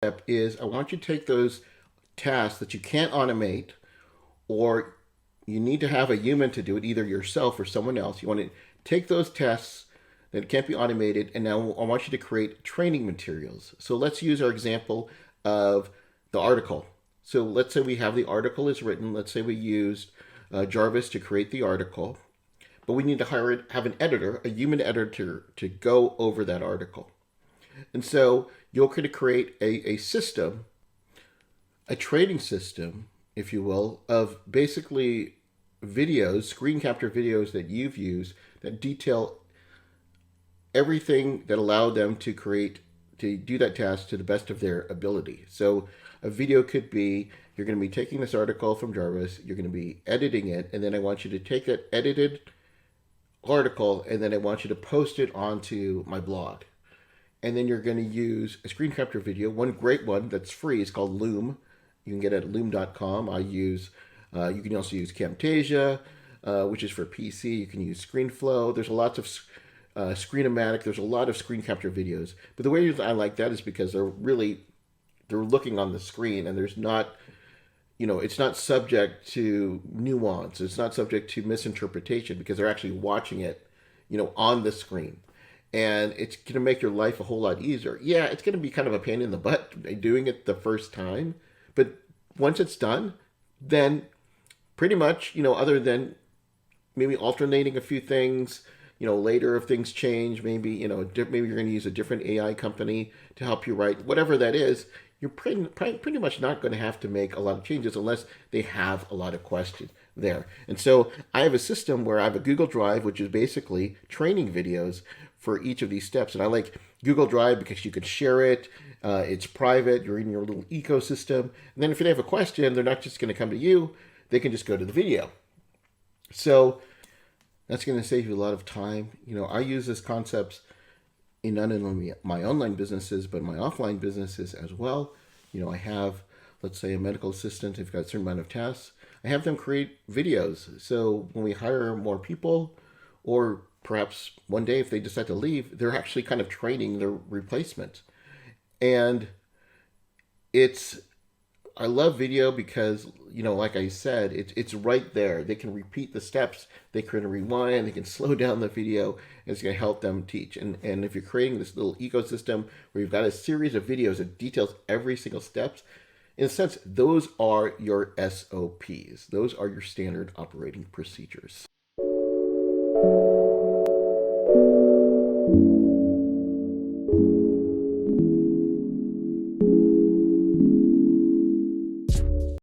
step is I want you to take those tasks that you can't automate, or you need to have a human to do it, either yourself or someone else. You want to take those tasks that can't be automated, and now I want you to create training materials. So let's use our example of the article. So let's say we have the article is written. Let's say we used Jarvis to create the article, but we need to have an editor, a human editor, to go over that article. And so you're going to create a system, a training system, if you will, of basically videos, screen capture videos that you've used that detail everything that allowed them to do that task to the best of their ability. So a video could be, you're going to be taking this article from Jarvis, you're going to be editing it, and then I want you to take that edited article and then I want you to post it onto my blog. And then you're going to use a screen capture video. One great one that's free is called Loom. You can get it at loom.com. You can also use Camtasia, which is for PC. You can use ScreenFlow. There's lots of Screenomatic. There's a lot of screen capture videos. But the way I like that is because they're looking on the screen, and there's not, it's not subject to nuance. It's not subject to misinterpretation because they're actually watching it, on the screen. And it's going to make your life a whole lot easier. Yeah, it's going to be kind of a pain in the butt doing it the first time. But once it's done, then pretty much, other than maybe alternating a few things, later if things change, maybe, maybe you're going to use a different AI company to help you write, whatever that is, you're pretty much not going to have to make a lot of changes unless they have a lot of questions there. And so I have a system where I have a Google Drive, which is basically training videos for each of these steps. And I like Google Drive because you can share it. It's private. You're in your little ecosystem. And then if they have a question, they're not just going to come to you. They can just go to the video. So that's going to save you a lot of time. I use this concepts in not only my online businesses, but my offline businesses as well. I have, let's say, a medical assistant. They've got a certain amount of tasks. I have them create videos. So when we hire more people, or perhaps one day if they decide to leave, they're actually kind of training their replacement. And I love video because, like I said, it's right there. They can repeat the steps, they can rewind, they can slow down the video, and it's going to help them teach. And if you're creating this little ecosystem where you've got a series of videos that details every single steps, in a sense, those are your SOPs. Those are your standard operating procedures.